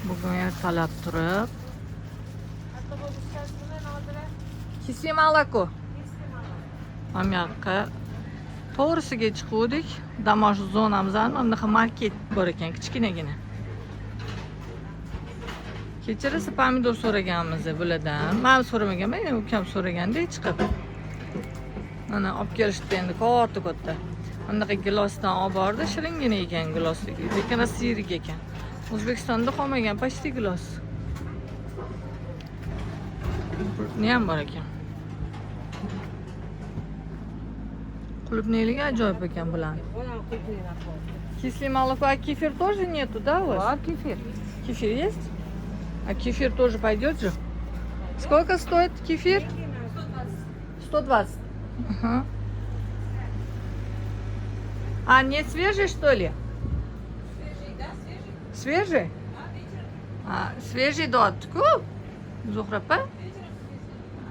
Bugun ertalab turib Kisli молоко. Ham yoqqa to'g'risiga chiqdik. Dam olish zonamizdan bunaqa market bor ekan, kichkinagina. Kechirasi pomidor so'raganmiz bulardan. Men so'ramaganman, ukam so'raganda chiqib. Mana olib kelishdi endi katta. Bunaqa gilosdan olib bordi, shiringina ekan gilosligi. Lekin sirik ekan. O'zbekistonda qolmagan почти gilos. Ne ham bor ekan. Клубнилigi ajoyib ekan bular. Кислый молоко, а кефир тоже нету, да, у вас? Да, кефир. Кефир есть? А кефир тоже пойдет же? Сколько стоит кефир? 120. Ага. А не свежий, что ли? Свежий, да, свежий? Свежий? А, свежий дотку? Zuhrapa?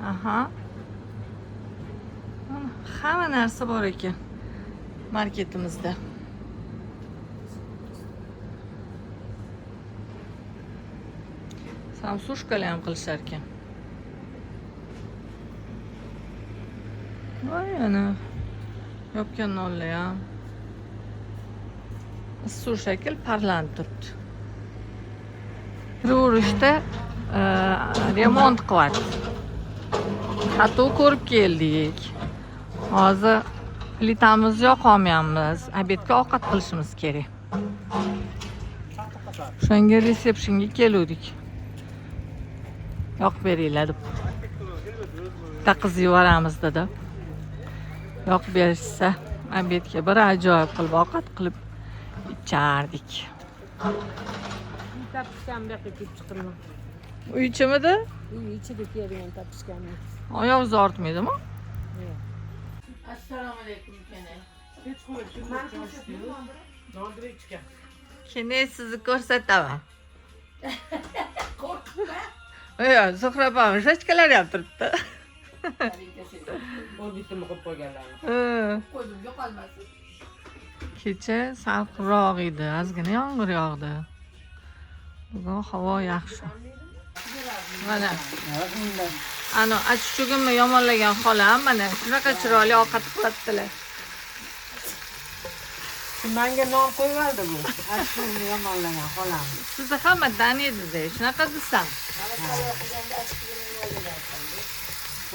Aha. Hamma narsa bor ekan marketimizda. Samsushkalar ham qilishar ekan. Voy ana. Yopgan nonlar ham. Issiq shakl parlanib turibdi. Kiraverishda remont qilyapti. Hatto ko'rib keldik. Hozir plitamizni yoqolmayapmiz. Obedga ovqat qilishimiz kerak. O'shanga resepshinga keldik. Yoqib beringlar deb. Bitta qizni yuboramiz dedi. Yoqib berishsa, obedga bir ajoyib qilib ovqat qilib ichardik. Tapishgan bu yoqqa kelib chiqaman. Uy ichimida? Uy ichida kelgan tapishganmi? Oyoq ortmaydimi? Yo'q. Assalomu alaykum kene. Hech qo'yib, nondirib ichgan. Kene sizni ko'rsataman. Yo'q, Zuhra opam shachkalar ham turibdi. O'n bitta qo'yib qo'yganlarni. Qo'ydim, yo'qolmasin. Kecha salqinroq edi, ozgina yomg'ir yog'di. Bugun havo yaxshi. Mana ana achuchugimni yomonlagan xolam mana shunaqa chiroyli ovqat qilibdilar. Menga non qo'yvaldi bu. Ashuni yomonlagan xolam. Sizni hamma taniydi-da, shunaqa desam.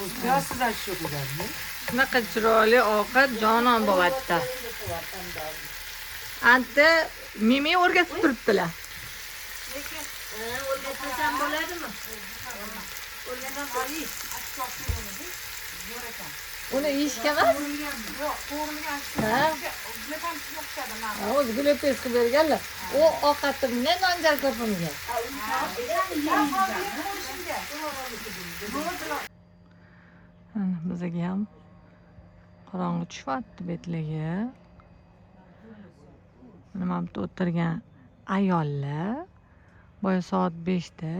O'zbekistonda shu qiladi. Shunaqa chiroyli ovqat jonon bo'lyapti. Anta mimi o'rgatib turibdilar. O'rgatmasam bo'ladimi? O'rgatsam oliy. Uni yeyishga emas? Yo'q, to'g'rilgan. Ha? O'zbekiston yo'qchadi mana. O'zi glupes qilib berganlar. U ovqatimni non jarkofimga. Bizga ham qorong'i tushyapti betligi. Mana bu o'tirgan ayollar boya soat 5da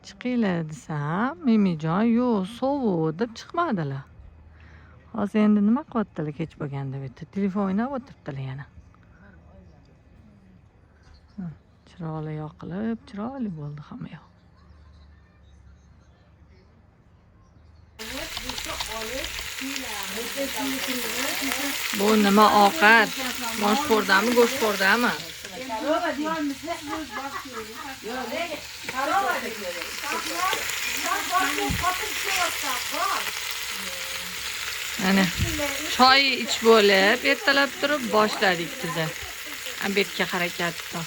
chiqinglar desam, Mimijon yo'q, sovuq deb chiqmadilar. Hozir endi nima qilyaptilar kech bo'lganda bu yerda telefon o'ynab o'tiribdilar yana. Chiroyli yoqilib, chiroyli bo'ldi hamma yoq. Bu nima ovqat? Moshxo'rdami, go'shtxo'rdami? Mana choy ich bo'lib, ertalab turib boshladik biza. Obedga harakatda.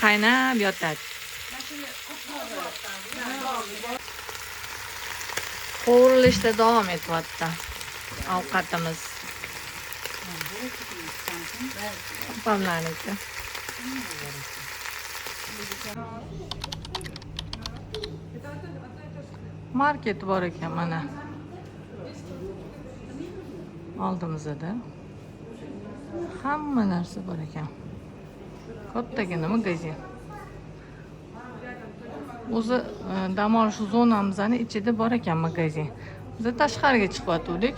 Qaynab yotadi. Qovurilishda davom etyapti ovqatimiz. Opamlarniki. Market bor ekan mana. Oldimizda hamma narsa bor ekan. Kattagina magazin. O'zi dam olish zonamizning ichida bor ekan magazin. Biz tashqariga chiqyaptik.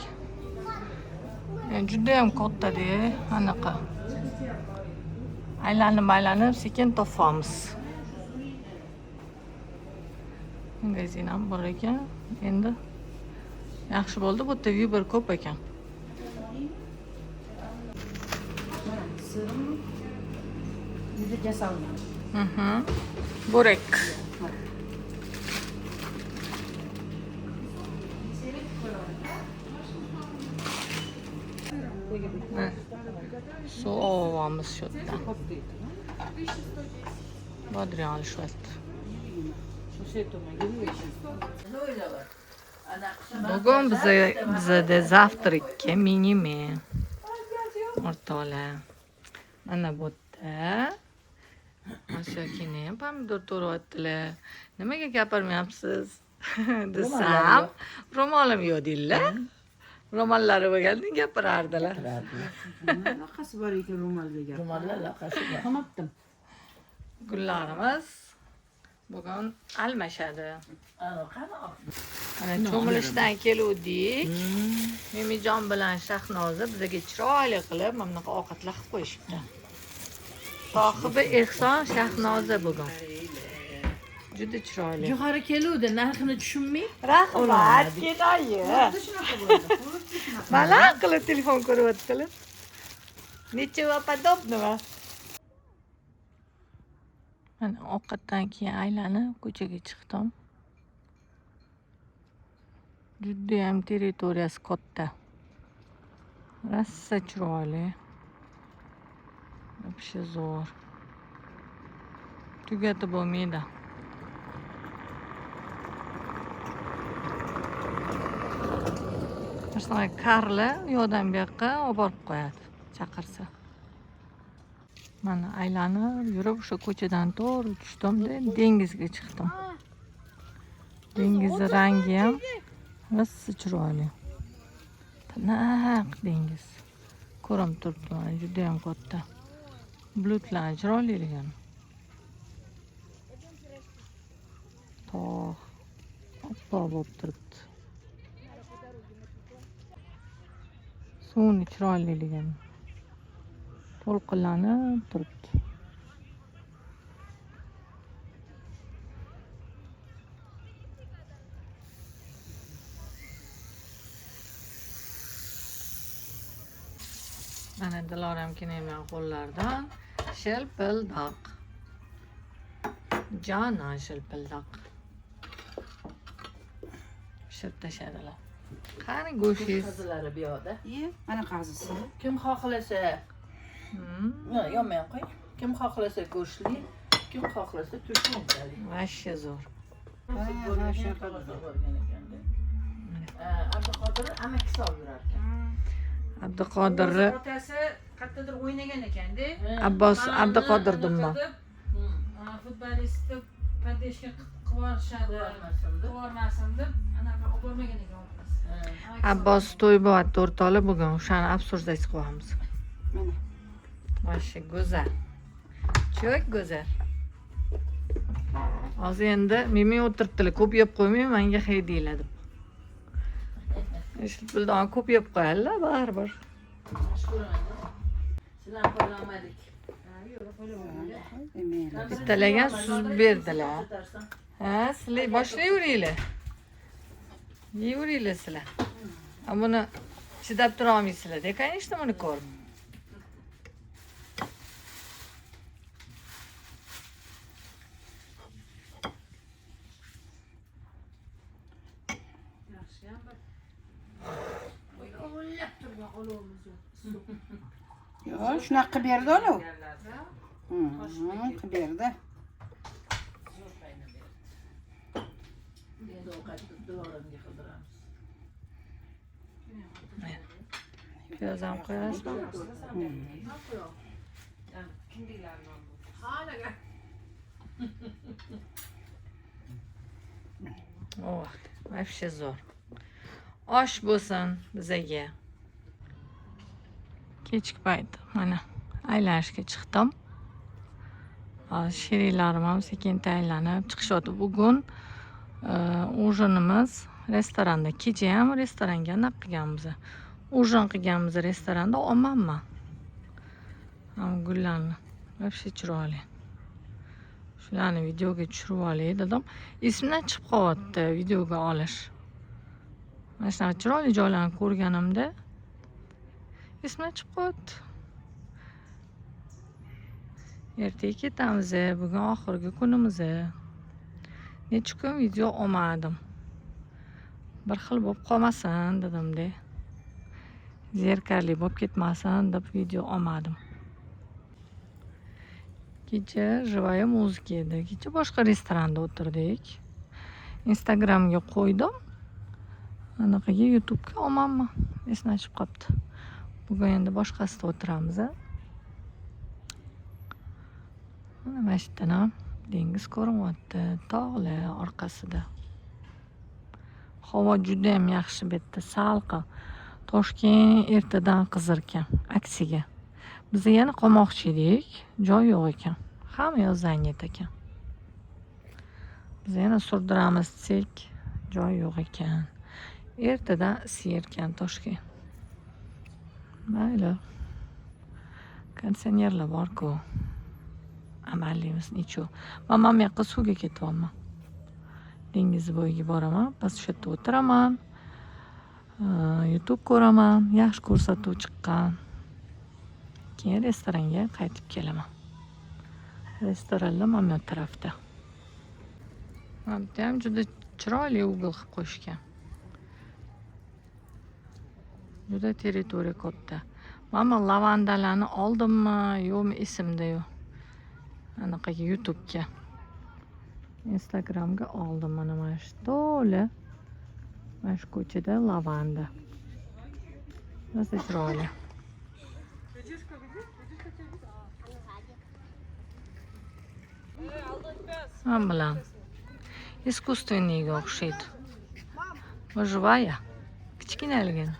Juda ham katta-da, anaqa. aylanib sekin topamiz. Magazin ham bor ekan. Endi yaxshi bo'ldi, bu yerda vibr ko'p ekan. Juda salgan. Burek. Suv olamiz shu yerdan. Bodring olishyapti. Bugun bizda zavtrakka mini-men. O'rtoqlar. Mana bu yerda Ashokini ham pomidor to'g'rayaptilar. Nimaga gapirmayapsiz? Desam, ro'molim yo'q deydilar. Ro'mollari bo'lganda gapirardilar. Aloqasi bor ekan ro'molga. Ro'mollar aloqasi bor. Qamabdim. Gullarimiz bugun almashadi. Ana qani? Mana cho'milishdan keluvdik. Mimijon bilan Shahnoza bizga chiroyli qilib mana bunaqa ovqatlar qilib qo'yishibdi. Sohibi ehson Shahnoza bugun. Juda chiroyli. Jo'xori keluvdi, narxini tushunmay. Rahmat, kedayi. Baland qilib telefon ko'ryaptilar. Necha vapadop nima? Mana ovqatdan keyin aylanib ko'chaga chiqdim. Juda ham territoriyasi katta. Rosa chiroyli. Вообще zo'r. Tugatib bo'lmaydi. Mana karli yo'dan bu yoqqa olib borib qo'yadi, chaqirsa. Mana aylanib yurib o'sha ko'chadan to'g'ri tushdimda dengizga chiqdim. Dengiz rangi ham rosa chiroyli. Tiniq dengiz. Ko'rinib turibdi, juda ham katta. Bulutlar chiroyliligini. Tog' oppoq bo'lib turibdi. Suvni chiroyliligini. To'lqinlanib turibdi. Mana Diloramkina ham qo'llaridan shilpildoq. Jonon shilpildoq. Pishirib tashadilar. Qani go'shingiz? Qizlari bu yoqda. Mana qazisi. Kim xohlasa, yomay qo'y. Kim xohlasa go'shtli, kim xohlasa tushunchali. Vashsha zo'r. Abduqodir amakisi olib yurar ekan. Abduqodirni Otasi qayerdadir o'ynagan ekanda. Abbos Abduqodirdirmi? Futbolist padeshga qilib yubormasin deb anaqa olib bormagan ekan otasi. Abbos to'y bo'lyapti o'rtoqlar bugun. O'shani absurdatsiya qilyapmiz. Mana. Vashsha go'zal. Cho'k go'zal. Hozir endi meni o'tiribdilar, ko'p yeb qo'ymay menga haydinglar deb. Shilpildoqni ko'p yeb qo'yadilar, baribir. Sizlar qo'yolmadik. Istalagan suzib berdilar. Ha, sizlar boshlayveringlar. Yeyveringlar sizlar. Buni chidab tura olmaysizlar-da, конечно, buni ko'rib. Yo'q, shunaqa qilib berdi olov. Qilib berdi. Endi ovqatni Diloramga qildiramiz. Piyoz ham qo'yasizmi? Oh, вообще zo'r. Osh bo'lsin bizaga. Kechki payt mana aylanishga chiqdim. Hozir sheriklarim ham sekin tayyorlanib chiqishyapti. Bugun ujinimiz restoranda. Kecha ham restoranga anaqa qilganmiz. Ujin qilganmiz restoranda olmanman. Ham gullarni Вообще chiroyli. Shularni videoga tushirib olay dedim. Esimdan chiqib qolyapti videoga olish. Mana shunaqa chiroyli joylarni ko'rganimda esimdan chiqib qolyapti. Ertaga ketamiz. Bugun oxirgi kunimiz. Necha kun video olmadim. Bir xil bo'lib qolmasin dedim-da. Zerkarli bo'lib ketmasin deb video olmadim. Kecha живая muzika edi. Kecha boshqa restoranda o'tirdik. Instagramga qo'ydim. Anaqaga YouTube'ga olmanmi? Esdan chiqib qolibdi. Bugun endi boshqasida o'tiramiz. Mana shu yerdan ham dengiz ko'rinyapti, tog'lar orqasida. Havo juda ham yaxshi bu yerda, salqin. Toshkent ertadan qizarkan, aksiga. Biz yana qolmoqchi edik, joy yo'q ekan. Hamma yoq zanget ekan. Biz yana surdiramiz desak, joy yo'q ekan. Ertadan siyerkan Toshkent. Mayli. Konditsionerlar bor-ku. Amalimiz nechu. Mamam yoqqa suvga ketyapman. Dengiz bo'yiga boraman, bas shu yerda o'tiraman. YouTube ko'raman, yaxshi ko'rsatuv chiqqan. Keyin restoranga qaytib kelaman. Restoranlar mana bu tarafda. Mana bu ham juda chiroyli ugl qilib qo'yishgan. Juda territoriya katta. Mana lavandalarni oldimmi, yo'qmi esimda yo'q. Anaqaga YouTube'ga. Instagramga oldim mana shu to'la. Mana shu ko'chada lavanda. Nasıl chiroyli. Ham bilan искусственныйga o'xshaydi. Живая. Kichkinaligina.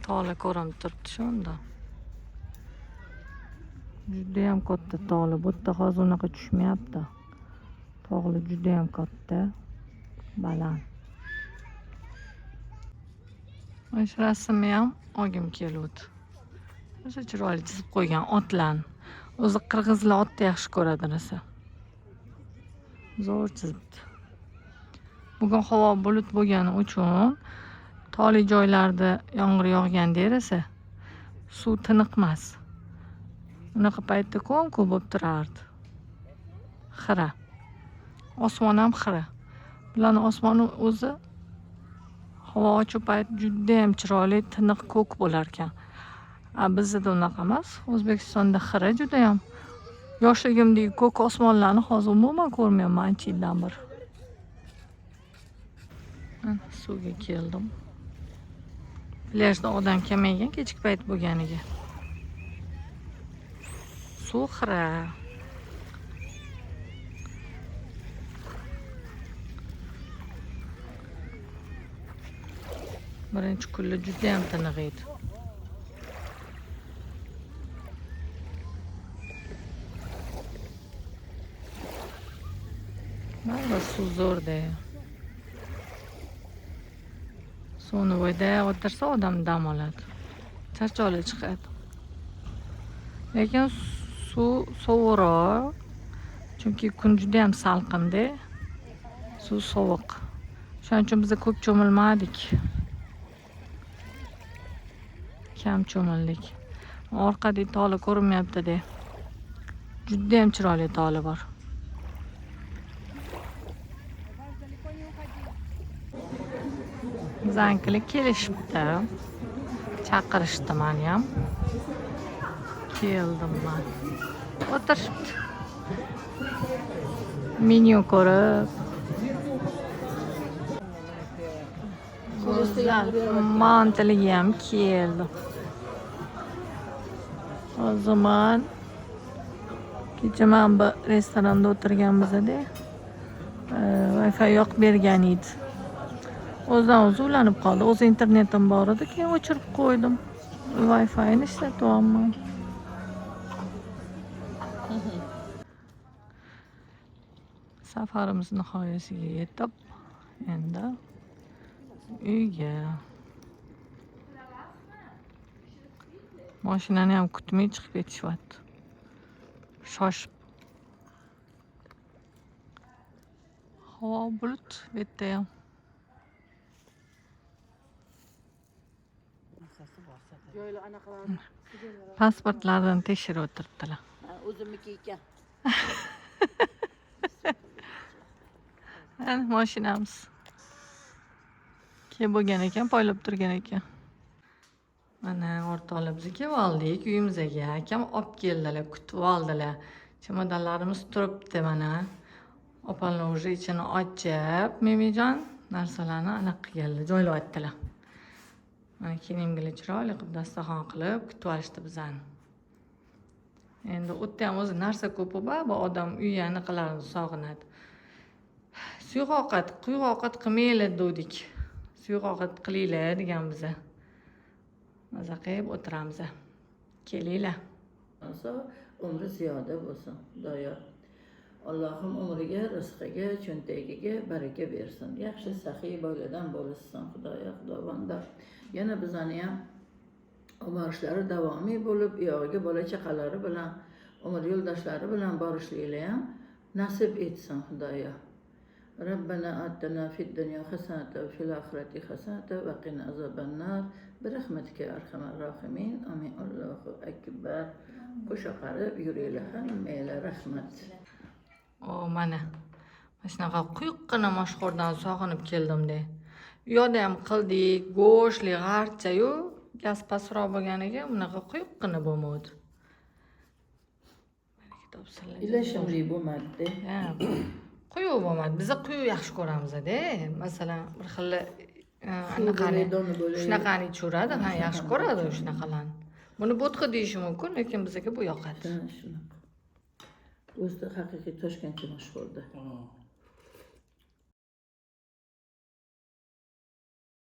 Tog'lar ko'rinib turibdi shunda. Juda ham katta tog'lar. Bu yerda hozir unaqa tushmayapti. Tog'lar juda ham katta, baland. Mana shu rasmni ham olgim keluvdi. O'sha chiroyli chizib qo'ygan otlarni. O'zi qirg'izlar otni yaxshi ko'radi rosa. Zo'r chizibdi. Bugun havo bulut bo'lgani uchun tog'li joylarda yomg'ir yog'ganda esa suv tiniqmas. Unaqa paytda ko'm-ko'p bo'lib turardi. Xira. Osmon ham xira. Bularning osmoni o'zi havo ochiq payt juda ham chiroyli, tiniq ko'k bo'lar ekan. Bizda unaqa emas. O'zbekistonda xira juda ham. Yoshligimdagi ko'k osmonlarni hozir umuman ko'rmayman ancha yildan beri. Suvga keldim. Plyajda odam kelmagan kechki payt bo'lganiga. Suv xira. Birinchi kunlar juda ham tiniq edi. Mana suv zo'rda. Suvni bo'yida o'tirsa odam dam oladi. Charchoqli chiqadi. Lekin suv sovuqroq. Chunki kun juda ham salqinda. Suv sovuq. Shuning uchun biz ko'p cho'milmadik. Kam cho'mildik. Orqadagi tog'lar ko'rinmayapti-da. Juda ham chiroyli tog'lar bor. Bizankilar kelishibdi. Chaqirishdi meni ham. Keldim men. O'tirishibdi. Menyu ko'rib. Mantiligi ham keldi. O zaman kecha men bu restoranda o'tirganmizda Wi-Fi yo'q bergan edi. O'zidan o'zi ulanib qoldi. O'z internetim bor edi, keyin o'chirib qo'ydim. Wi-Fi'ni ishlatyapman. Safarimiz nihoyasiga yetib, endi uyga. Mashinani ham kutmay chiqib ketishyapti. Shoshib. Havo bulut bu yerda ham. Joylar anaqalar. Pasportlardan tekshirib o'tiribdilar. O'zimniki ekan. Ana mashinamiz. Kelib bo'lgan ekan, poylab turgan ekan. Mana o'rtoqlar biz kelib oldik uyimizga. Akam olib keldilar, kutib oldilar. Chemodanlarimiz turibdi mana. Opalar уже ichini ochib, Memijon narsalarni anaqa qilganlar, joylayaptilar. Mana kiyiminglar chiroyli qilib dasturxon qilib kutib olishdi bizani. Endi u yerda ham o'zi narsa ko'p bu odam uy anaqalarini sog'inadi. Suyuq ovqat, quyuq ovqat qilmaylar dedik. Suyuq ovqat qilinglar degan biza. Maza qilib o'tiramiz. Kelinglar. Umri ziyoda bo'lsin, Xudoyo. Allohim umriga, rizqiga, cho'ntagiga baraka bersin. Yaxshi saxiy boladan bo'lsin, Xudoyo, Xudovanda. Yana bizani ham umarishlari davomiy bo'lib, uyog'iga bola chaqalari bilan, umr yo'ldoshlari bilan borishliklar ham nasib etsin, Xudoyo. Rabbana atina fid dunya hasanatan va fil oxirati hasanatan va qina azobannar. Birahmatika arhamar rohimin. Amin. Allohu akbar. Qo'sha qarib yuringlar, hammanglar rahmat. Mana shunaqa quyuqqina mashhurdan sog'inib keldim-da. U yoqda ham qildik, go'shtli g'archa-yu, gaz pastroq bo'lganiga bunaqa quyuqqina bo'lmadi. Ilashimli bo'lmadi. Ha, quyuq bo'lmadi. Biz quyuq yaxshi ko'ramiz-da. Masalan, bir xil anaqani shunaqani ichaveradi, ha, yaxshi ko'radi shunaqalarni. Buni bo'tqa deyish mumkin, lekin bizga bu yoqadi. Shunaqa. O'zida haqiqiy Toshkentda mashhurda.